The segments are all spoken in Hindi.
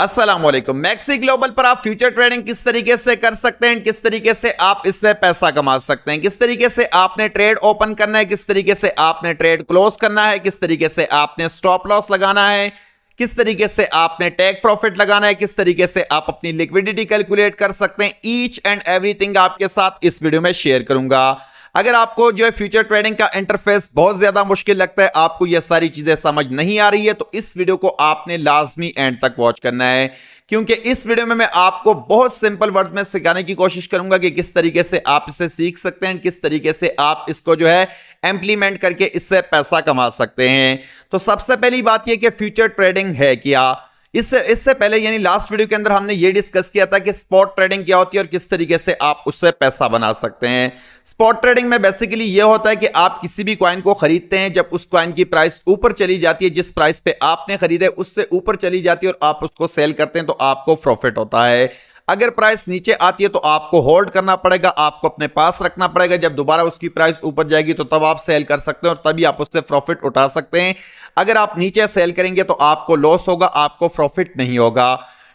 अस्सलाम वालेकुम। मैक्सी ग्लोबल पर आप फ्यूचर ट्रेडिंग किस तरीके से कर सकते हैं, किस तरीके से आप इससे पैसा कमा सकते हैं, किस तरीके से आपने ट्रेड ओपन करना है, किस तरीके से आपने ट्रेड क्लोज करना है, किस तरीके से आपने स्टॉप लॉस लगाना है, किस तरीके से आपने टेक प्रॉफिट लगाना है, किस तरीके से आप अपनी लिक्विडिटी कैलकुलेट कर सकते हैं, ईच एंड एवरीथिंग आपके साथ इस वीडियो में शेयर करूंगा। अगर आपको जो है फ्यूचर ट्रेडिंग का इंटरफेस बहुत ज्यादा मुश्किल लगता है, आपको ये सारी चीजें समझ नहीं आ रही है, तो इस वीडियो को आपने लाजमी एंड तक वॉच करना है, क्योंकि इस वीडियो में मैं आपको बहुत सिंपल वर्ड्स में सिखाने की कोशिश करूंगा कि किस तरीके से आप इसे सीख सकते हैं, किस तरीके से आप इसको जो है इंप्लीमेंट करके इससे पैसा कमा सकते हैं। तो सबसे पहली बात यह कि फ्यूचर ट्रेडिंग है क्या। इससे पहले यानी लास्ट वीडियो के अंदर हमने ये डिस्कस किया था कि स्पॉट ट्रेडिंग क्या होती है और किस तरीके से आप उससे पैसा बना सकते हैं। स्पॉट ट्रेडिंग में बेसिकली ये होता है कि आप किसी भी कॉइन को खरीदते हैं, जब उस कॉइन की प्राइस ऊपर चली जाती है, जिस प्राइस पे आपने खरीदे उससे ऊपर चली जाती है और आप उसको सेल करते हैं, तो आपको प्रॉफिट होता है। अगर प्राइस नीचे आती है तो आपको होल्ड करना पड़ेगा, आपको अपने पास रखना पड़ेगा। जब दोबारा उसकी प्राइस ऊपर जाएगी तो तब आप सेल कर सकते हैं और तभी आप उससे प्रॉफिट उठा सकते हैं। अगर आप नीचे सेल करेंगे तो आपको लॉस होगा, आपको प्रॉफिट नहीं होगा।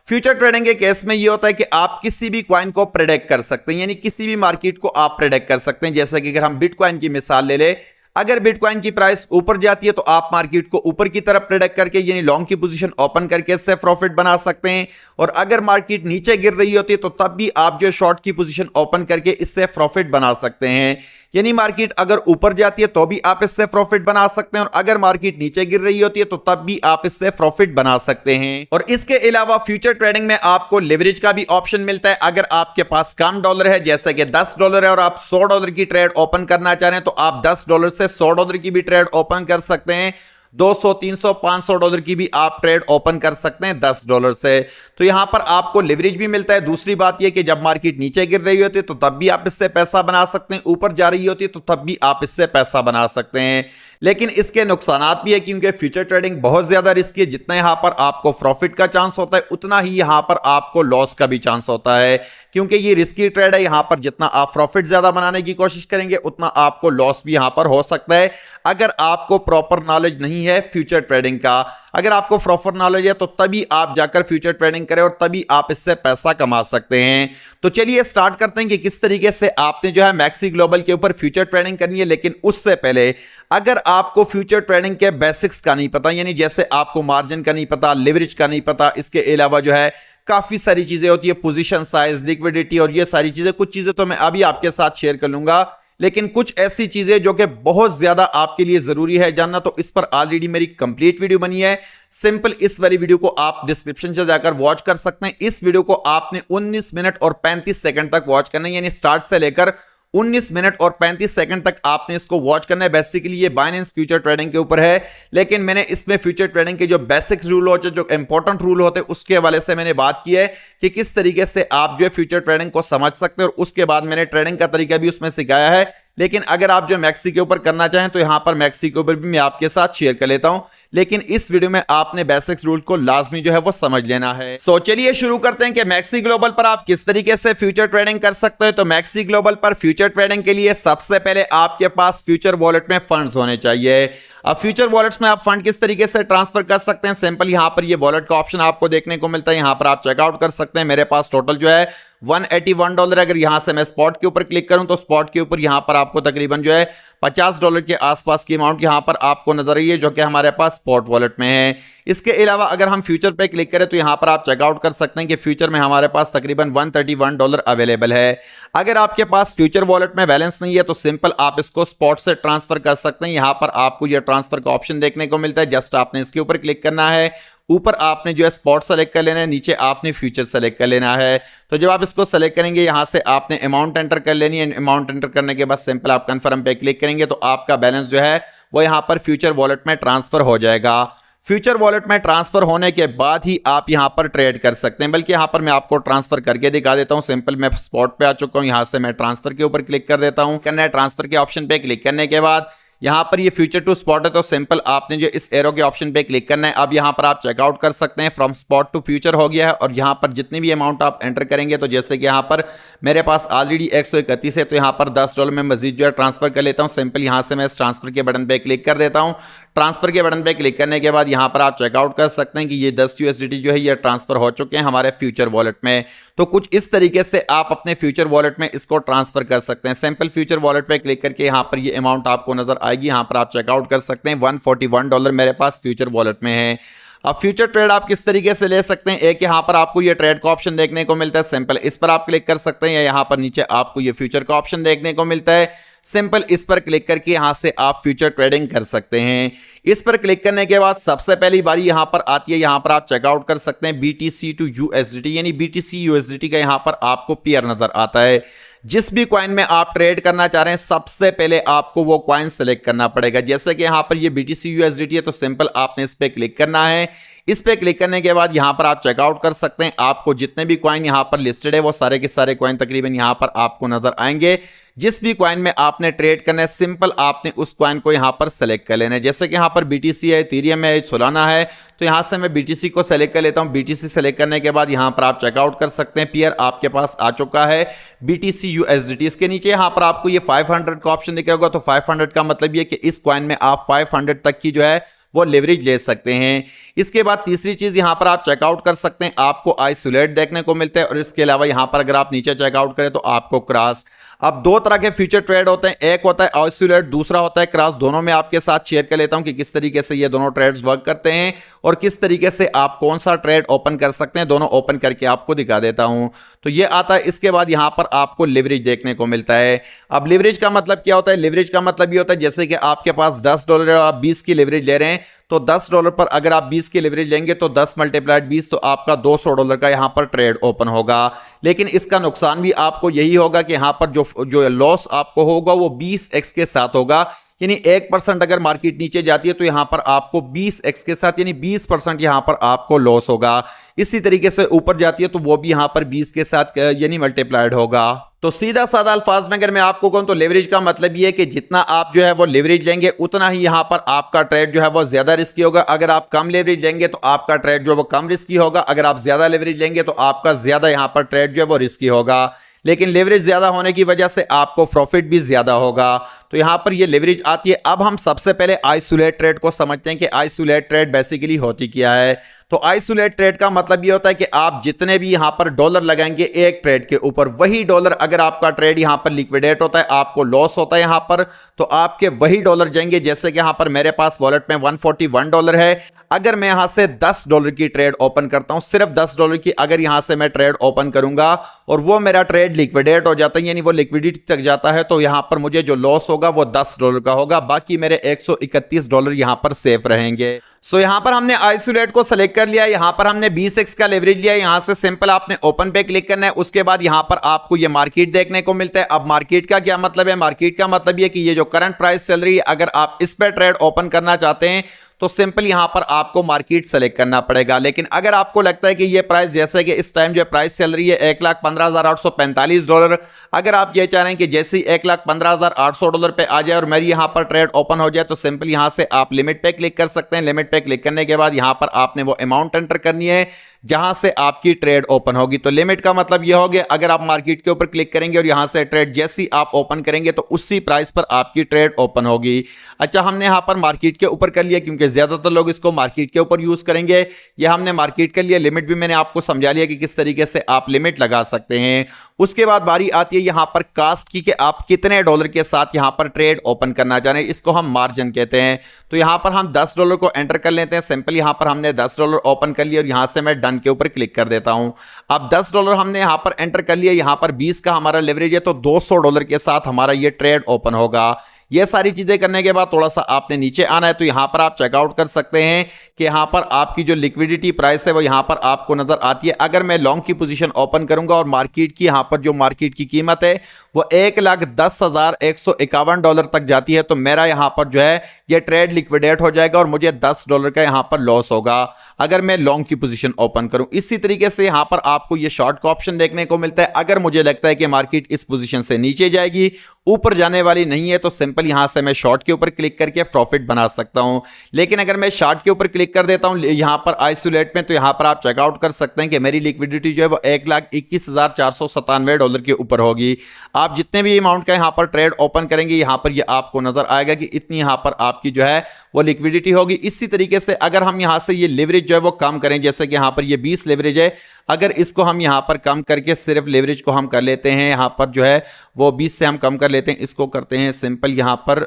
फ्यूचर ट्रेडिंग के केस में यह होता है कि आप किसी भी कॉइन को प्रेडिक्ट कर सकते हैं, यानी किसी भी मार्केट को आप प्रेडिक्ट कर सकते हैं। जैसे कि अगर हम बिटकॉइन की मिसाल ले ले, अगर बिटकॉइन की प्राइस ऊपर जाती है तो आप मार्केट को ऊपर की तरफ प्रेडिक्ट करके यानी लॉन्ग की पोजीशन ओपन करके इससे प्रॉफिट बना सकते हैं, और अगर मार्केट नीचे गिर रही होती है तो तब भी आप जो शॉर्ट की पोजीशन ओपन करके इससे प्रॉफिट बना सकते हैं। यानी मार्केट अगर ऊपर जाती है तो भी आप इससे प्रॉफिट बना सकते हैं, और अगर मार्केट नीचे गिर रही होती है तो तब भी आप इससे प्रॉफिट बना सकते हैं। और इसके अलावा फ्यूचर ट्रेडिंग में आपको लेवरेज का भी ऑप्शन मिलता है। अगर आपके पास कम डॉलर है, जैसे कि $10 है और आप $100 की ट्रेड ओपन करना चाह रहे हैं, तो आप $10 से $100 की भी ट्रेड ओपन कर सकते हैं। $200, $300, $500 की भी आप ट्रेड ओपन कर सकते हैं $10 से। तो यहां पर आपको लिवरेज भी मिलता है। दूसरी बात यह कि जब मार्केट नीचे गिर रही होती है तो तब भी आप इससे पैसा बना सकते हैं, ऊपर जा रही होती है तो तब भी आप इससे पैसा बना सकते हैं। लेकिन इसके नुकसानात भी है, क्योंकि फ्यूचर ट्रेडिंग बहुत ज्यादा रिस्की है। जितना यहां पर आपको प्रॉफिट का चांस होता है, उतना ही यहां पर आपको लॉस का भी चांस होता है, क्योंकि ये रिस्की ट्रेड है। यहां पर जितना आप प्रॉफिट ज्यादा बनाने की कोशिश करेंगे, उतना आपको लॉस भी यहां पर हो सकता है, अगर आपको प्रॉपर नॉलेज नहीं है फ्यूचर ट्रेडिंग का। अगर आपको प्रॉपर नॉलेज है तो तभी आप जाकर फ्यूचर ट्रेडिंग करें और तभी आप इससे पैसा कमा सकते हैं। तो चलिए स्टार्ट करते हैं कि किस तरीके से आपने जो है मैक्सी ग्लोबल के ऊपर फ्यूचर ट्रेडिंग करनी है। लेकिन उससे पहले अगर आपको फ्यूचर ट्रेडिंग के बेसिक्स का नहीं पता, यानी जैसे आपको मार्जिन का नहीं पता, लिवरेज का नहीं पता, इसके अलावा जो है काफी सारी चीजें होती है, पोजीशन साइज, लिक्विडिटी और ये सारी चीजें, कुछ चीजें तो मैं अभी आपके साथ शेयर कर लूंगा, लेकिन कुछ ऐसी चीजें जो कि बहुत ज्यादा आपके लिए जरूरी है जानना, तो इस पर ऑलरेडी मेरी कंप्लीट वीडियो बनी है। सिंपल इस वाली वीडियो को आप डिस्क्रिप्शन से जाकर वॉच कर सकते हैं। इस वीडियो को आपने 19 मिनट और 35 सेकंड तक वॉच करना है, यानी स्टार्ट से लेकर 19 मिनट और 35 सेकंड तक आपने इसको वॉच करना है। बेसिकली ये बाइनेंस फ्यूचर ट्रेडिंग के ऊपर है, लेकिन मैंने इसमें फ्यूचर ट्रेडिंग के जो बेसिक रूल होते हैं, जो इंपॉर्टेंट रूल होते हैं, उसके हवाले से मैंने बात की है कि किस तरीके से आप जो है फ्यूचर ट्रेडिंग को समझ सकते हैं, और उसके बाद मैंने ट्रेडिंग का तरीका भी उसमें सिखाया है। लेकिन अगर आप जो मैक्सी के ऊपर करना चाहें तो यहां पर मैक्सी के ऊपर भी मैं आपके साथ शेयर कर लेता हूं, लेकिन इस वीडियो में आपने बेसिक्स रूल को लाजमी जो है वो समझ लेना है। सो चलिए शुरू करते हैं कि मैक्सी ग्लोबल पर आप किस तरीके से फ्यूचर ट्रेडिंग कर सकते हैं। तो मैक्सी ग्लोबल पर फ्यूचर ट्रेडिंग के लिए सबसे पहले आपके पास फ्यूचर वॉलेट में फंड्स होने चाहिए। अब फ्यूचर वॉलेट्स में आप फंड किस तरीके से ट्रांसफर कर सकते हैं, सिंपल यहां पर ये वॉलेट का ऑप्शन आपको देखने को मिलता है। यहां पर आप चेकआउट कर सकते हैं। मेरे पास टोटल जो है $181। अगर यहां से मैं स्पॉट के ऊपर क्लिक करूं तो स्पॉट के ऊपर यहां पर आपको तकरीबन जो है $50 के आसपास की अमाउंट यहां पर आपको नजर आई है, जो कि हमारे पास स्पॉट वॉलेट में है। इसके अलावा अगर हम फ्यूचर पे क्लिक करें तो यहां पर आप चेकआउट कर सकते हैं कि फ्यूचर में हमारे पास तकरीबन $131 अवेलेबल है। अगर आपके पास फ्यूचर वॉलेट में बैलेंस नहीं है तो सिंपल आप इसको स्पॉट से ट्रांसफर कर सकते हैं। यहां पर आपको यह ट्रांसफर का ऑप्शन देखने को मिलता है, जस्ट आपने इसके ऊपर क्लिक करना है। ऊपर आपने जो है स्पॉट सेलेक्ट कर लेना है, नीचे आपने फ्यूचर सेलेक्ट कर लेना है। तो जब आप इसको सेलेक्ट करेंगे, यहां से आपने अमाउंट एंटर कर लेनी है। अमाउंट एंटर करने के बाद सिंपल आप कंफर्म पे क्लिक करेंगे तो आपका बैलेंस जो है वो यहां पर फ्यूचर वॉलेट में ट्रांसफर हो जाएगा। फ्यूचर वॉलेट में ट्रांसफर होने के बाद ही आप यहां पर ट्रेड कर सकते हैं, बल्कि यहां पर मैं आपको ट्रांसफर करके दिखा देता हूं। सिंपल मैं स्पॉट पे आ चुका हूं, यहां से मैं ट्रांसफर के ऊपर क्लिक कर देता हूं। करना है ट्रांसफर के ऑप्शन पे क्लिक करने के बाद यहां पर ये फ्यूचर टू स्पॉट है, तो सिंपल आपने जो इस एरो के ऑप्शन पे क्लिक करना है। अब यहां पर आप चेकआउट कर सकते हैं, फ्रॉम स्पॉट टू फ्यूचर हो गया है। और यहां पर जितनी भी अमाउंट आप एंटर करेंगे, तो जैसे कि यहां पर मेरे पास ऑलरेडी 131 है, तो यहां पर $10 में मजीद जो है ट्रांसफर कर लेता हूं। सिंपल यहां से मैं इस ट्रांसफर के बटन पे क्लिक कर देता हूं। ट्रांसफर के बटन पे क्लिक करने के बाद यहाँ पर आप चेकआउट कर सकते हैं कि ये 10 USDT जो है ये ट्रांसफर हो चुके हैं हमारे फ्यूचर वॉलेट में। तो कुछ इस तरीके से आप अपने फ्यूचर वॉलेट में इसको ट्रांसफर कर सकते हैं। सिंपल फ्यूचर वॉलेट पे क्लिक करके यहाँ पर ये अमाउंट आपको नजर आएगी, यहाँ पर आप चेकआउट कर सकते हैं। $141 मेरे पास फ्यूचर वॉलेट में है। अब फ्यूचर ट्रेड आप किस तरीके से ले सकते हैं, एक यहाँ पर आपको ये ट्रेड का ऑप्शन देखने को मिलता है, सिंपल इस पर आप क्लिक कर सकते हैं, या यहाँ पर नीचे आपको ये फ्यूचर का ऑप्शन देखने को मिलता है, सिंपल इस पर क्लिक करके यहां से आप फ्यूचर ट्रेडिंग कर सकते हैं। इस पर क्लिक करने के बाद सबसे पहली बारी यहां पर आती है, यहां पर आप चेकआउट कर सकते हैं BTC to USDT, यानी BTC USDT का यहां पर आपको पेयर नजर आता है। जिस भी कॉइन में आप ट्रेड करना चाह रहे हैं सबसे पहले आपको वो कॉइन सेलेक्ट करना पड़ेगा। जैसे कि यहां पर ये BTC USDT है तो सिंपल आपने इस पे क्लिक करना है। इस पे क्लिक करने के बाद यहां पर आप चेकआउट कर सकते हैं। आपको जितने भी कॉइन यहां पर लिस्टेड है वो सारे के सारे कॉइन तकरीबन यहां पर आपको नजर आएंगे। जिस भी कॉइन में आपने ट्रेड करना है सिंपल आपने उस कॉइन को यहां पर सेलेक्ट कर लेना है। जैसे कि यहां पर BTC है, इथेरियम है, सोलाना है, तो यहां से मैं BTC को सेलेक्ट कर लेता हूं। BTC सेलेक्ट करने के बाद यहां पर आप चेकआउट कर सकते हैं। पेयर आपके पास आ चुका है BTC USDT। इसके नीचे यहां पर आपको ये 500 का ऑप्शन दिख रहा होगा, तो 500 का मतलब ये कि इस कॉइन में आप 500 तक की जो है वो लेवरेज ले सकते हैं। इसके बाद तीसरी चीज यहां पर आप चेकआउट कर सकते हैं, आपको आइसोलेट देखने को मिलता है, और इसके अलावा यहां पर अगर आप नीचे चेकआउट करें तो आपको क्रॉस। अब दो तरह के फ्यूचर ट्रेड होते हैं, एक होता है आइसोलेट, दूसरा होता है क्रॉस। दोनों में आपके साथ शेयर कर लेता हूं कि किस तरीके से ये दोनों ट्रेड्स वर्क करते हैं और किस तरीके से आप कौन सा ट्रेड ओपन कर सकते हैं, दोनों ओपन करके आपको दिखा देता हूं। तो ये आता है, इसके बाद यहां पर आपको लिवरेज देखने को मिलता है। अब लिवरेज का मतलब क्या होता है, लिवरेज का मतलब ये होता है जैसे कि आपके पास $10 और आप 20 की लिवरेज ले रहे हैं, तो $10 पर अगर आप 20 की लिवरेज लेंगे तो 10 × 20 तो आपका $200 का यहां पर ट्रेड ओपन होगा। लेकिन इसका नुकसान भी आपको यही होगा कि यहां पर जो लॉस आपको होगा वो 20x के साथ होगा, यानी 1% अगर मार्केट नीचे जाती है तो यहां पर आपको 20x के साथ यानी 20% यहां पर आपको लॉस होगा। इसी तरीके से ऊपर जाती है तो वो भी यहां पर 20 के साथ यानी मल्टीप्लाइड होगा। तो सीधा साधा अल्फाज में अगर मैं आपको कहूं तो लेवरेज का मतलब ये है कि जितना आप जो है वो लेवरेज लेंगे उतना ही यहां पर आपका ट्रेड जो है वो ज्यादा रिस्की होगा। अगर आप कम लेवरेज लेंगे तो आपका ट्रेड जो है वो कम रिस्की होगा, अगर आप ज्यादा लेवरेज लेंगे तो आपका ज्यादा यहां पर ट्रेड जो है वो रिस्की होगा। लेकिन लेवरेज ज्यादा होने की वजह से आपको प्रॉफिट भी ज्यादा होगा। तो यहां पर ये लेवरेज आती है। अब हम सबसे पहले आइसोलेट ट्रेड को समझते हैं कि आइसोलेट ट्रेड बेसिकली होती क्या है। तो आइसोलेट ट्रेड का मतलब ये होता है कि आप जितने भी यहां पर डॉलर लगाएंगे एक ट्रेड के ऊपर, वही डॉलर अगर आपका ट्रेड यहां पर लिक्विडेट होता है, आपको लॉस होता है यहां पर, तो आपके वही डॉलर जाएंगे। जैसे कि यहां पर मेरे पास वॉलेट में $141 है, अगर मैं यहां से $10 की ट्रेड ओपन करता हूं, सिर्फ $10 की अगर यहां से मैं ट्रेड ओपन करूंगा और वो मेरा ट्रेड लिक्विडेट हो जाता है यानी वो लिक्विडिटी तक जाता है, तो यहां पर मुझे जो लॉस होगा वो $10 का होगा, बाकी मेरे $131 यहां पर सेफ रहेंगे। सो यहां पर हमने आइसोलेट को सेलेक्ट कर लिया, यहां पर हमने 20x का लेवरेज लिया, यहां से सिंपल आपने ओपन पे क्लिक करना है। उसके बाद यहां पर आपको ये मार्केट देखने को मिलता है। अब मार्केट का क्या मतलब है, मार्केट का मतलब ये कि ये जो करंट प्राइस चल रही है अगर आप इस पे ट्रेड ओपन करना चाहते हैं तो सिंपल यहां पर आपको मार्केट सेलेक्ट करना पड़ेगा। लेकिन अगर आपको लगता है कि ये प्राइस जैसे कि इस टाइम जो प्राइस चल रही है $1,15,845, अगर आप ये चाह रहे हैं कि जैसे ही $1,15,800 पे आ जाए और मेरी यहां पर ट्रेड ओपन हो जाए तो सिंपल यहां से आप लिमिट पे क्लिक कर सकते हैं। लिमिट पे क्लिक करने के बाद यहां पर आपने वो अमाउंट एंटर करनी है जहां से आपकी ट्रेड ओपन होगी। तो लिमिट का मतलब यह हो गया अगर आप मार्केट के ऊपर क्लिक करेंगे और यहां से ट्रेड जैसी आप ओपन करेंगे तो उसी प्राइस पर आपकी ट्रेड ओपन होगी। अच्छा, हमने यहां पर मार्केट के ऊपर कर लिया क्योंकि ज्यादातर लोग इसको मार्केट के ऊपर यूज करेंगे। यह हमने मार्केट कर लिया। लिमिट भी मैंने आपको समझा लिया कि किस तरीके से आप लिमिट लगा सकते हैं। उसके बाद बारी आती है यहां पर कास्ट की कि आप कितने डॉलर के साथ यहां पर ट्रेड ओपन करना चाह रहे हैं, इसको हम मार्जिन कहते हैं। तो यहां पर हम $10 को एंटर कर लेते हैं। सिंपल यहां पर हमने $10 ओपन कर लिया और यहां से मैं डन के ऊपर क्लिक कर देता हूं। अब $10 हमने यहां पर एंटर कर लिया, यहां पर 20 का हमारा लेवरेज है तो $200 के साथ हमारा ये ट्रेड ओपन होगा। ये सारी चीजें करने के बाद थोड़ा सा आपने नीचे आना है तो यहां पर आप चेकआउट कर सकते हैं कि यहां पर आपकी जो लिक्विडिटी प्राइस है वो यहां पर आपको नजर आती है। अगर मैं लॉन्ग की पोजीशन ओपन करूंगा और मार्केट की यहां पर जो मार्केट की कीमत है वो $1,10,151 तक जाती है तो मेरा यहां पर जो है ये ट्रेड लिक्विडेट हो जाएगा और मुझे $10 का यहां पर लॉस होगा अगर मैं लॉन्ग की पोजीशन ओपन करूं। इसी तरीके से यहां पर आपको ये शॉर्ट का ऑप्शन देखने को मिलता है। अगर मुझे लगता है कि मार्केट इस पोजीशन से नीचे जाएगी, ऊपर जाने वाली नहीं है, तो सिंपल यहां से मैं शॉर्ट के ऊपर क्लिक करके प्रॉफिट बना सकता हूं। लेकिन अगर मैं शॉर्ट के ऊपर क्लिक कर देता हूं यहां पर आइसोलेट में, तो यहां पर आप चेकआउट कर सकते हैं कि मेरी लिक्विडिटी जो है वो $1,21,497 के ऊपर होगी। आप आप जितने भी अमाउंट का यहाँ पर ट्रेड ओपन करेंगे यहाँ पर ये आपको नजर आएगा कि इतनी यहाँ पर आपकी जो है वो लिक्विडिटी होगी। इसी तरीके से अगर हम यहाँ से ये लेवरेज जो है वो कम करें, जैसे कि यहाँ पर ये 20 लेवरेज है, अगर इसको हम यहाँ पर कम करके सिर्फ लेवरेज को हम कर लेते हैं यहाँ पर जो है वो 20 से हम कम कर लेते हैं, इसको करते हैं सिंपल यहाँ पर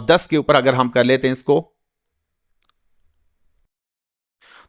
10 के ऊपर अगर हम कर लेते हैं इसको,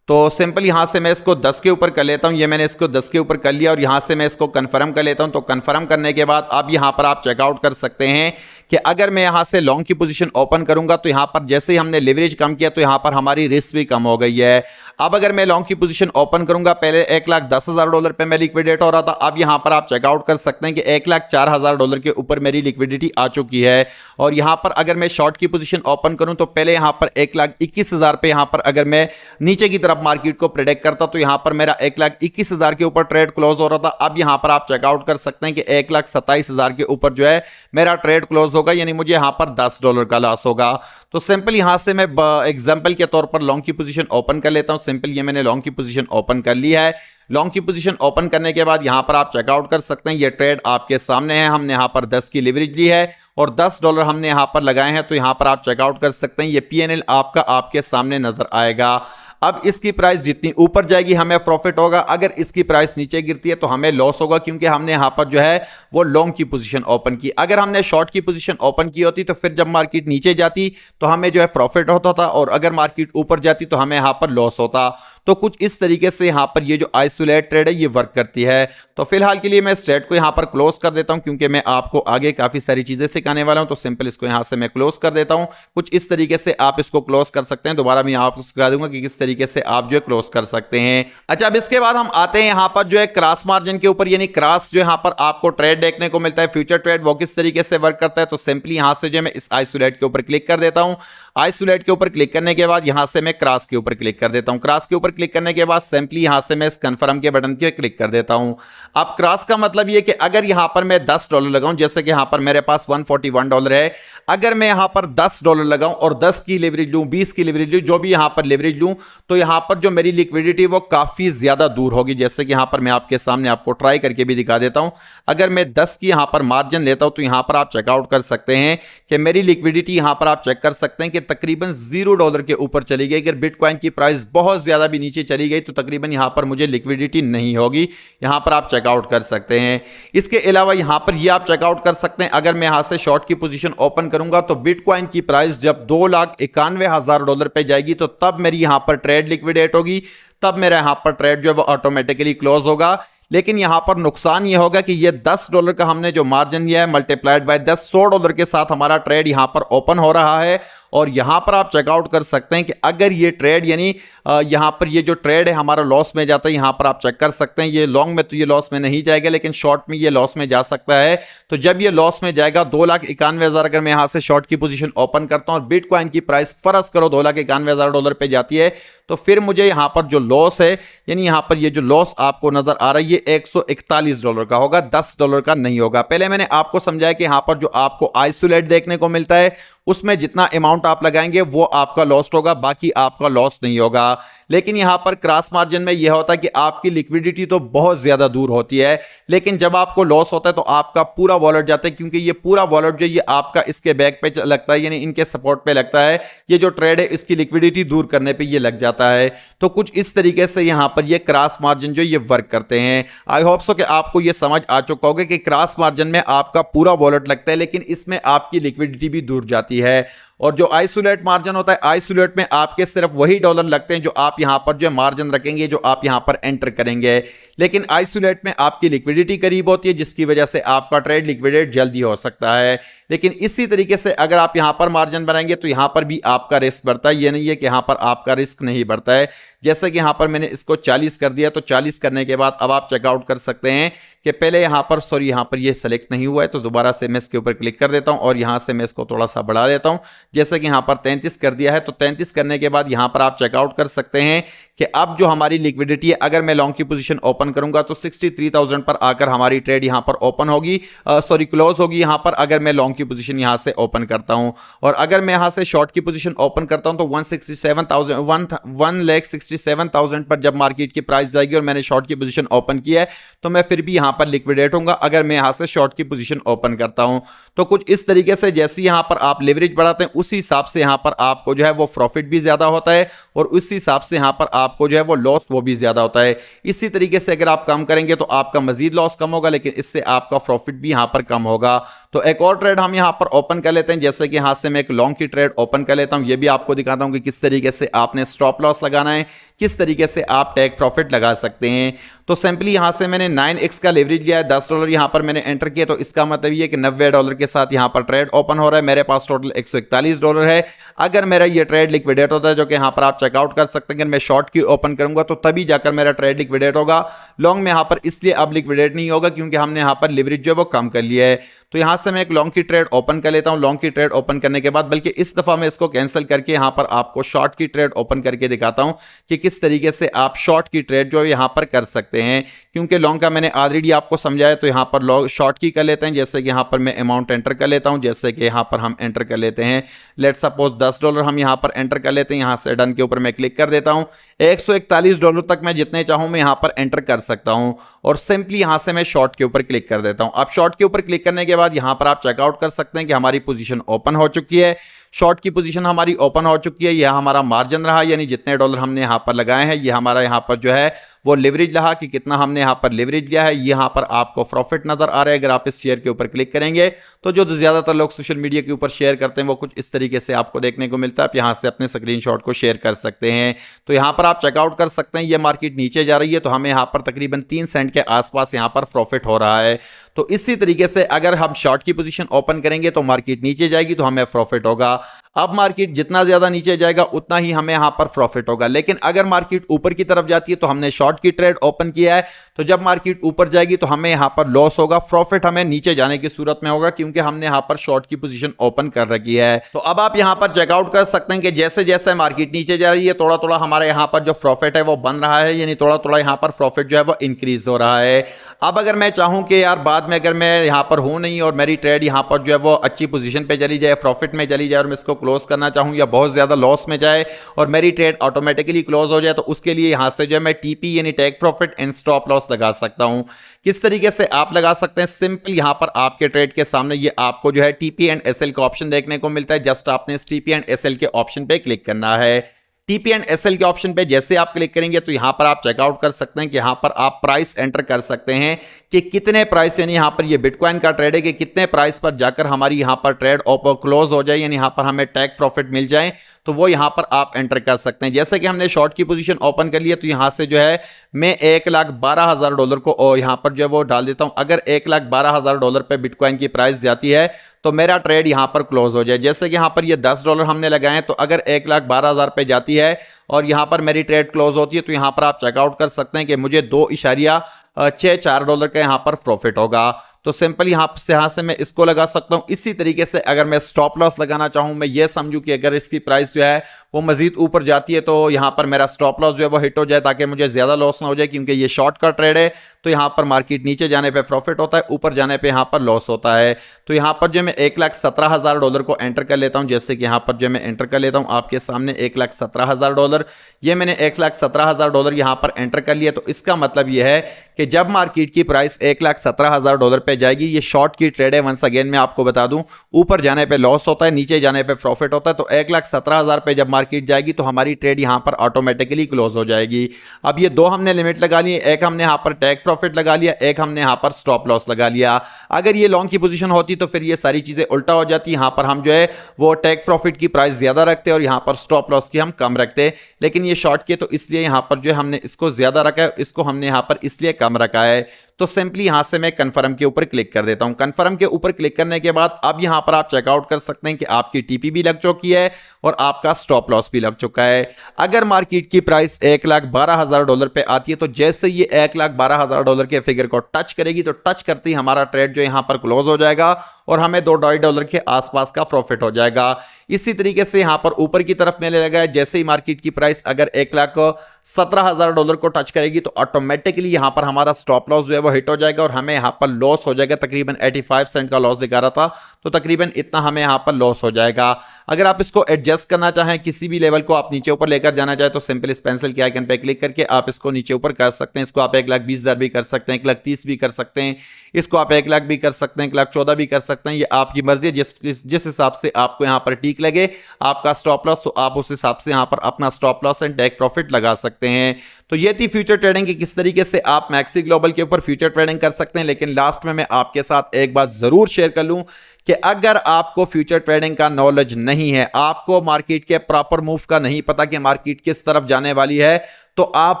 तो सिंपल यहां से मैं इसको 10 के ऊपर कर लेता हूं। ये मैंने इसको 10 के ऊपर कर लिया और यहां से मैं इसको कंफर्म कर लेता हूं। तो कंफर्म करने के बाद अब यहां पर आप चेकआउट कर सकते हैं कि अगर मैं यहां से लॉन्ग की पोजीशन ओपन करूंगा तो यहां पर जैसे ही हमने लेवरेज कम किया तो यहां पर हमारी रिस्क भी कम हो गई है। अब अगर मैं लॉन्ग की पोजीशन ओपन करूंगा, पहले $1,10,000 पे मैं लिक्विडेट हो रहा था, अब यहां पर आप चेकआउट कर सकते हैं कि $1,04,000 के ऊपर मेरी लिक्विडिटी आ चुकी है। और यहां पर अगर मैं शॉर्ट की पोजीशन ओपन करूं तो पहले यहां पर 1,21,000 पे यहां पर अगर मैं नीचे की तरफ मार्केट को प्रेडिक्ट करता तो यहां पर मेरा 1,21,000 के ऊपर ट्रेड क्लोज हो रहा था। अब यहां पर आप चेकआउट कर सकते हैं कि 1,27,000 के ऊपर जो है मेरा ट्रेड क्लोज होगा, यानी मुझे यहां पर $10 का लॉस होगा। तो सिंपल यहां से मैं एग्जांपल के तौर पर लॉन्ग की पोजीशन ओपन कर लेता हूं। सिंपल ये मैंने लॉन्ग की पोजीशन ओपन कर ली है। लॉन्ग की पोजीशन ओपन करने के बाद यहां पर आप चेकआउट कर सकते हैं, ये ट्रेड आपके सामने है। हमने यहां पर 10 की लेवरेज ली है और $10 हमने यहां पर लगाए हैं, तो यहां पर आप चेकआउट कर सकते हैं। ये P&L आपका आपके सामने नजर आएगा। अब इसकी प्राइस जितनी ऊपर जाएगी हमें प्रॉफिट होगा, अगर इसकी प्राइस नीचे गिरती है तो हमें लॉस होगा, क्योंकि हमने यहां पर जो है वो लॉन्ग की पोजीशन ओपन की। अगर हमने शॉर्ट की पोजीशन ओपन की होती तो फिर जब मार्केट नीचे जाती तो हमें जो है प्रॉफिट होता था, और अगर मार्केट ऊपर जाती तो हमें यहां पर लॉस होता। तो कुछ इस तरीके से यहां पर ये जो आइसोलेट ट्रेड है ये वर्क करती है। तो फिलहाल के लिए मैं इस ट्रेड को यहां पर क्लोज कर देता हूं, क्योंकि मैं आपको आगे काफी सारी चीजें सिखाने वाला हूं। तो सिंपल इसको यहां से मैं क्लोज कर देता हूं। कुछ इस तरीके से आप इसको क्लोज कर सकते हैं। दोबारा मैं आपको सिखा दूंगा कि किस तरीके से आप जो है क्लोज कर सकते हैं। अच्छा, अब इसके बाद हम आते हैं यहां पर जो है क्रॉस मार्जिन के ऊपर, यानी क्रॉस जो यहां पर आपको ट्रेड देखने को मिलता है फ्यूचर ट्रेड, वो किस तरीके से वर्क करता है। तो सिंपली यहां से जो मैं इस आइसोलेट के ऊपर क्लिक कर देता हूं। आइसोलेट के ऊपर क्लिक करने के बाद यहां से मैं क्रॉस के ऊपर क्लिक कर देता हूं। क्रॉस के ऊपर क्लिक करने के बाद सिंपली यहां से मैं इस कंफर्म के बटन पे क्लिक कर देता हूं। अब क्रॉस का मतलब ये कि अगर यहां पर मैं $10 लगाऊं, जैसे कि यहां पर मेरे पास $141 है, अगर मैं यहां पर $10 लगाऊं और 10 की लेवरेज लूं, 20 की लेवरेज लूं, जो भी यहां पर लेवरेज लूं, तो यहां पर जो मेरी लिक्विडिटी वो काफी ज्यादा दूर होगी। जैसे कि यहां पर मैं आपके सामने आपको ट्राई करके भी दिखा देता हूं। अगर मैं 10 की यहां पर मार्जिन लेता हूं तो यहां पर आप चेकआउट कर सकते हैं कि मेरी लिक्विडिटी यहां पर आप चेक कर सकते हैं कि तकरीबन $0 के ऊपर चली गई। अगर बिटकॉइन की प्राइस बहुत ज्यादा भी नीचे चली गई तो तकरीबन यहां पर मुझे लिक्विडिटी नहीं होगी। यहां पर आप चेकआउट कर सकते हैं। इसके अलावा यहां पर ये आप चेकआउट कर सकते हैं, अगर मैं यहां से शॉर्ट की पोजीशन ओपन करूंगा तो बिटकॉइन की प्राइस जब $2,91,000 पे जाएगी तो तब मेरी यहां पर ट्रेड लिक्विडेट होगी, तब मेरा यहां पर ट्रेड जो है वो ऑटोमेटिकली क्लोज होगा। लेकिन यहां पर नुकसान यह होगा कि ये $10 का हमने जो मार्जिन लिया है मल्टीप्लाइड बाय 10, $100 के साथ हमारा ट्रेड यहां पर ओपन हो रहा है। और यहां पर आप चेकआउट कर सकते हैं कि अगर ये ट्रेड यानी यहां पर ये जो ट्रेड है हमारा लॉस में जाता है, यहां पर आप चेक कर सकते हैं। ये लॉन्ग में तो ये लॉस में नहीं जाएगा, लेकिन शॉर्ट में ये लॉस में जा सकता है। तो जब ये लॉस में जाएगा, 2,91,000 अगर मैं यहां से शॉर्ट की पोजीशन ओपन करता हूं और बिटकॉइन की प्राइस फर्ज करो $2,91,000 पे जाती है, तो फिर मुझे यहां पर जो लॉस है, यानी यहां पर ये जो लॉस आपको नजर आ रहा है ये $141 का होगा, $10 का नहीं होगा। पहले मैंने आपको समझाया कि यहां पर जो आपको आइसोलेट देखने को मिलता है उसमें जितना अमाउंट आप लगाएंगे वो आपका लॉस्ट होगा, बाकी आपका लॉस नहीं होगा। लेकिन यहां पर क्रॉस मार्जिन में यह होता है कि आपकी लिक्विडिटी तो बहुत ज्यादा दूर होती है, लेकिन जब आपको लॉस होता है तो आपका पूरा वॉलेट जाता है, क्योंकि ये पूरा वॉलेट जो ये आपका इसके बैक पे लगता है, यानी इनके सपोर्ट पे लगता है। ये जो ट्रेड है इसकी लिक्विडिटी दूर करने पे ये लग जाता है। तो कुछ इस तरीके से यहां पर ये क्रॉस मार्जिन जो ये वर्क करते हैं। आई होप सो कि आपको ये समझ आ चुका होगा कि क्रॉस मार्जिन में आपका पूरा वॉलेट लगता है, लेकिन इसमें आपकी लिक्विडिटी भी दूर जाती है। और जो आइसोलेट मार्जिन होता है, आइसोलेट में आपके सिर्फ वही डॉलर लगते हैं जो आप यहां पर जो मार्जिन रखेंगे, जो आप यहां पर एंटर करेंगे। लेकिन आइसोलेट में आपकी लिक्विडिटी करीब होती है, जिसकी वजह से आपका ट्रेड लिक्विडेट जल्दी हो सकता है। लेकिन इसी तरीके से अगर आप यहां पर मार्जिन बनाएंगे तो यहां पर भी आपका रिस्क बढ़ता है। ये नहीं है कि यहां पर आपका रिस्क नहीं बढ़ता है। जैसे कि यहां पर मैंने इसको 40 कर दिया, तो 40 करने के बाद अब आप चेकआउट कर सकते हैं कि पहले यहां पर यहां पर ये सेलेक्ट नहीं हुआ है, तो दोबारा से मैं इसके ऊपर क्लिक कर देता हूं और यहां से मैं इसको थोड़ा सा बढ़ा देता हूं। जैसे कि यहां पर 33 कर दिया है, तो 33 करने के बाद यहां पर आप चेकआउट कर सकते हैं कि अब जो हमारी लिक्विडिटी है, अगर मैं लॉन्ग की पोजीशन ओपन करूंगा तो 63,000 पर आकर हमारी ट्रेड यहां पर ओपन होगी, सॉरी क्लोज होगी यहां पर, अगर मैं लॉन्ग की पोजीशन यहां से ओपन करता हूं। और अगर मैं यहां से शॉर्ट की पोजीशन ओपन करता हूं तो 1,67,000 पर जब मार्केट की प्राइस जाएगी और मैंने शॉर्ट की पोजीशन ओपन की है तो मैं फिर भी यहां पर लिक्विडेट होऊंगा अगर मैं यहां से शॉर्ट की पोजीशन ओपन करता हूं। तो कुछ इस तरीके से जैसे यहां पर आप लेवरेज बढ़ाते हैं उसी हिसाब से यहां पर आपको जो है वो प्रॉफिट भी ज्यादा होता है और उसी हिसाब से यहां पर आपको जो है वो लॉस वो भी ज्यादा होता है। इसी तरीके से अगर आप कम करेंगे तो आपका मजीद लॉस कम होगा, लेकिन इससे आपका प्रॉफिट भी यहां पर कम होगा। तो एक और ट्रेड हम यहां पर ओपन कर लेते हैं, जैसे कि यहां से मैं एक लॉन्ग की ट्रेड ओपन कर लेता हूं। यह भी आपको दिखाता हूं कि किस तरीके से आपने स्टॉप लॉस लगाना है, किस तरीके से आप टेक प्रॉफिट लगा सकते हैं। तो सिंपली यहां से मैंने 9x का लेवरेज लिया है, $10 यहां पर मैंने एंटर किया, तो इसका मतलब ये कि $90 के साथ यहां पर ट्रेड ओपन हो रहा है। मेरे पास टोटल $141 है। अगर मेरा ये ट्रेड लिक्विडेट होता है, जो कि यहां पर आप चेकआउट कर सकते हैं, अगर मैं शॉर्ट की ओपन करूंगा तो तभी जाकर मेरा ट्रेड लिक्विडेट होगा। लॉन्ग में यहां पर इसलिए अब लिक्विडेट नहीं होगा क्योंकि हमने यहां पर लिवरेज जो है वो कम कर लिया है। तो यहां से मैं एक लॉन्ग की ट्रेड ओपन कर लेता हूं। लॉन्ग की ट्रेड ओपन करने के बाद, बल्कि इस दफा मैं इसको कैंसिल करके यहां पर आपको शॉर्ट की ट्रेड ओपन करके दिखाता हूं कि किस तरीके से आप शॉर्ट की ट्रेड जो यहां पर कर सकते हैं। क्योंकि लॉन्ग का मैंने ऑलरेडी आपको समझाया, तो यहां पर लॉन्ग शॉर्ट की कर लेते हैं। जैसे कि यहां पर मैं अमाउंट एंटर कर लेता हूं, जैसे कि यहां पर हम एंटर कर लेते हैं, लेट सपोज $10 हम यहां पर एंटर कर लेते हैं। यहां से डन के ऊपर मैं क्लिक कर देता हूं। $141 तक मैं जितने चाहूं मैं यहां पर एंटर कर सकता हूं और सिंपली यहां से मैं शॉर्ट के ऊपर क्लिक कर देता हूं। अब शॉर्ट के ऊपर क्लिक करने के बाद यहां पर आप चेकआउट कर सकते हैं कि हमारी पोजीशन ओपन हो चुकी है। शॉर्ट की पोजीशन हमारी ओपन हो चुकी है। यह हमारा मार्जिन रहा, यानी जितने डॉलर हमने यहां पर लगाए हैं, ये हमारा यहां पर जो है वो लिवरेज रहा कि कितना हमने यहां पर लिवरेज लिया है। यहां पर आपको प्रॉफिट नजर आ रहा है। अगर आप इस शेयर के ऊपर क्लिक करेंगे तो जो ज्यादातर लोग सोशल मीडिया के ऊपर शेयर करते हैं वो कुछ इस तरीके से आपको देखने को मिलता है। आप यहां से अपने स्क्रीनशॉट को शेयर कर सकते हैं। तो यहां पर आप चेकआउट कर सकते हैं। ये मार्केट नीचे जा रही है तो हमें यहां पर तकरीबन 3 सेंट के आसपास यहां पर प्रॉफिट हो रहा है। तो इसी तरीके से अगर हम शॉर्ट की पोजीशन ओपन करेंगे तो मार्केट नीचे जाएगी तो हमें प्रॉफिट होगा। अब मार्केट जितना ज्यादा नीचे जाएगा उतना ही हमें यहां पर प्रॉफिट होगा। लेकिन अगर मार्केट ऊपर की तरफ जाती है तो हमने शॉर्ट की ट्रेड ओपन किया है, तो जब मार्केट ऊपर जाएगी तो हमें यहां पर लॉस होगा। प्रॉफिट हमें नीचे जाने की सूरत में होगा क्योंकि हमने यहां पर शॉर्ट की पोजीशन ओपन कर रखी है। तो अब आप यहां पर चेकआउट कर सकते हैं कि जैसे जैसे मार्केट नीचे जा रही है थोड़ा थोड़ा हमारे यहां पर जो प्रॉफिट है वो बन रहा है, यानी थोड़ा थोड़ा यहां पर प्रॉफिट जो है वो इंक्रीज हो रहा है। अब अगर मैं चाहूं कि यार बाद में अगर मैं यहां पर हूं नहीं और मेरी ट्रेड यहां पर जो है वो अच्छी पोजीशन पे चली जाए, प्रॉफिट में चली जाए और मैं इसको क्लोज करना चाहूं या बहुत ज्यादा लॉस में जाए और मेरी ट्रेड ऑटोमेटिकली क्लोज हो जाए, तो उसके लिए यहां से जो है मैं टीपी यानी take profit and stop loss लगा सकता हूं। किस तरीके से आप लगा सकते हैं? सिंपल यहां पर आपके ट्रेड के सामने ये आपको जो है टीपी एंड एसएल का ऑप्शन देखने को मिलता है। जस्ट आपने इस टीपी एंड एसएल के ऑप्शन पे क्लिक करना है। टीपी एंड एसएल के ऑप्शन पे जैसे आप क्लिक करेंगे तो यहां पर आप चेकआउट कर सकते हैं कि यहां पर आप प्राइस एंटर कर सकते हैं कि कितने प्राइस, यानी यहां पर ये बिटकॉइन का ट्रेड है कि कितने प्राइस पर जाकर हमारी यहां पर ट्रेड क्लोज हो जाए, यानी यहां पर हमें टेक प्रॉफिट मिल जाए, तो वो यहां पर आप एंटर कर सकते हैं। जैसे कि हमने शॉर्ट की पोजीशन ओपन कर लिया तो यहां से जो है मैं $1,12,000 को यहां पर जो है वो डाल देता हूं। अगर $1,12,000 पे बिटकॉइन की प्राइस जाती है तो मेरा ट्रेड यहां पर क्लोज हो जाए। जैसे कि यहां पर ये $10 हमने लगाए तो अगर 1,12,000 पे जाती है और यहां पर मेरी ट्रेड क्लोज होती है तो यहां पर आप चेकआउट कर सकते हैं कि मुझे $2.64 का यहां पर प्रॉफिट होगा। तो सिंपल यहां से मैं इसको लगा सकता हूं। इसी तरीके से अगर मैं स्टॉप लॉस लगाना चाहूं, मैं ये समझूं कि अगर इसकी प्राइस जो है वो मजीद ऊपर जाती है तो यहां पर मेरा स्टॉप लॉस जो है वो हिट हो जाए ताकि मुझे ज्यादा लॉस ना हो जाए, क्योंकि ये शॉर्ट का ट्रेड है। तो यहां पर मार्केट नीचे जाने पे प्रॉफिट होता है, ऊपर जाने पे यहां पर लॉस होता है। तो यहां पर जो मैं $1,17,000 को एंटर कर लेता हूं, जैसे कि यहां पर जो मैं एंटर कर लेता हूं आपके सामने $1,17,000, ये मैंने $1,17,000 यहां पर एंटर कर लिया। तो इसका मतलब यह है कि जब मार्केट की प्राइस $1,17,000 पे जाएगी, ये शॉर्ट की ट्रेड है, वंस अगेन मैं आपको बता दूं, ऊपर जाने पे लॉस होता है, नीचे जाने पे प्रॉफिट होता है। तो 1,17,000 पे जब मार्केट जाएगी तो हमारी ट्रेड यहां पर ऑटोमेटिकली क्लोज हो जाएगी। अब ये दो हमने लिमिट लगा ली, एक हमने यहां पर टेक प्रॉफिट लगा लिया, एक हमने यहां पर स्टॉप लॉस लगा लिया। अगर ये लॉन्ग की पोजीशन होती तो फिर ये सारी चीजें उल्टा हो जाती। यहां पर हम जो है वो टेक प्रॉफिट की प्राइस ज्यादा रखते और यहां पर स्टॉप लॉस की हम कम रखते, लेकिन ये शॉर्ट की तो इसलिए यहां पर जो है हमने इसको ज्यादा रखा है, इसको हमने यहां पर इसलिए कम रखा है। तो सिंपली यहां से मैं कंफर्म के ऊपर क्लिक कर देता हूं। कंफर्म के ऊपर क्लिक करने के बाद अब यहां पर आप चेकआउट कर सकते हैं कि आपकी टीपी भी लग चुकी है और आपका स्टॉप लॉस भी लग चुका है। अगर मार्केट की प्राइस $1,12,000 पे आती है तो जैसे ये $1,12,000 के फिगर को टच करेगी तो टच करते ही हमारा ट्रेड जो यहां पर क्लोज हो जाएगा और हमें $2.5 के आसपास का प्रॉफिट हो जाएगा। इसी तरीके से यहां पर ऊपर की तरफ मिलने लगा है, जैसे ही मार्केट की प्राइस अगर $1,17,000 को टच करेगी तो ऑटोमेटिकली यहां पर हमारा स्टॉप लॉस जो है वो हिट हो जाएगा और हमें यहां पर लॉस हो जाएगा। तकरीबन 85 सेंट का लॉस दिखा रहा था, तो तकरीबन इतना हमें यहां पर लॉस हो जाएगा। अगर आप इसको एडजस्ट करना चाहें, किसी भी लेवल को आप नीचे ऊपर लेकर जाना चाहे, तो सिंपल इस पेंसिल के आइकन पे क्लिक करके आप इसको नीचे ऊपर कर सकते हैं। इसको आप 1,20,000 भी कर सकते हैं, 1,30,000 भी कर सकते हैं, इसको आप 1,00,000 भी कर सकते हैं, 1,14,000 भी कर सकते हैं। ये आपकी मर्जी है, जिस हिसाब से आपको यहां पर ठीक लगे आपका स्टॉप लॉस, तो आप उस हिसाब से यहां पर अपना stop loss and take profit लगा सकते हैं। तो ये थी फ्यूचर ट्रेडिंग की किस तरीके से आप मैक्सी ग्लोबल के ऊपर फ्यूचर ट्रेडिंग कर सकते हैं। लेकिन लास्ट में मैं आपके साथ एक बात जरूर शेयर कर लूं कि अगर आपको फ्यूचर ट्रेडिंग का नॉलेज नहीं है, आपको मार्केट के प्रॉपर मूव का नहीं पता कि मार्केट किस तरफ जाने वाली है, तो आप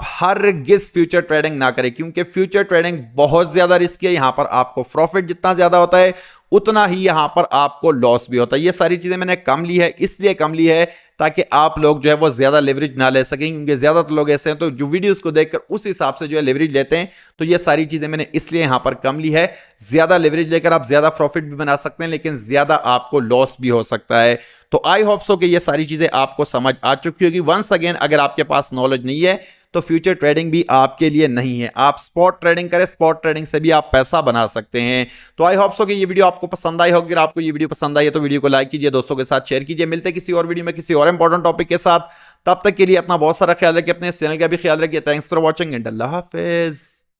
हरगिज फ्यूचर ट्रेडिंग ना करें, क्योंकि फ्यूचर ट्रेडिंग बहुत ज्यादा रिस्की है। यहां पर आपको प्रॉफिट जितना ज्यादा होता है उतना ही यहां पर आपको लॉस भी होता है। ये सारी चीजें मैंने कम ली है, इसलिए कम ली है ताकि आप लोग जो है वो ज्यादा लेवरेज ना ले सकें, क्योंकि ज्यादातर लोग ऐसे हैं तो जो वीडियोस को देखकर उस हिसाब से जो है लेवरेज लेते हैं। तो ये सारी चीजें मैंने इसलिए यहां पर कम ली है। ज्यादा लेवरेज लेकर आप ज्यादा प्रॉफिट भी बना सकते हैं, लेकिन ज्यादा आपको लॉस भी हो सकता है। तो आई होप सो कि ये सारी चीजें आपको समझ आ चुकी होगी। वंस अगेन, अगर आपके पास नॉलेज नहीं है तो फ्यूचर ट्रेडिंग भी आपके लिए नहीं है। आप स्पॉट ट्रेडिंग करें, स्पॉट ट्रेडिंग से भी आप पैसा बना सकते हैं। तो आई होप सो कि ये वीडियो आपको पसंद आई होगी। अगर आपको ये वीडियो पसंद आई है तो वीडियो को लाइक कीजिए, दोस्तों के साथ शेयर कीजिए। मिलते हैं किसी और वीडियो में किसी और इंपॉर्टेंट टॉपिक के साथ। तब तक के लिए अपना बहुत सारा ख्याल रखिए, अपने चैनल का भी ख्याल रखिए। Thanks for watching and Allah Hafiz.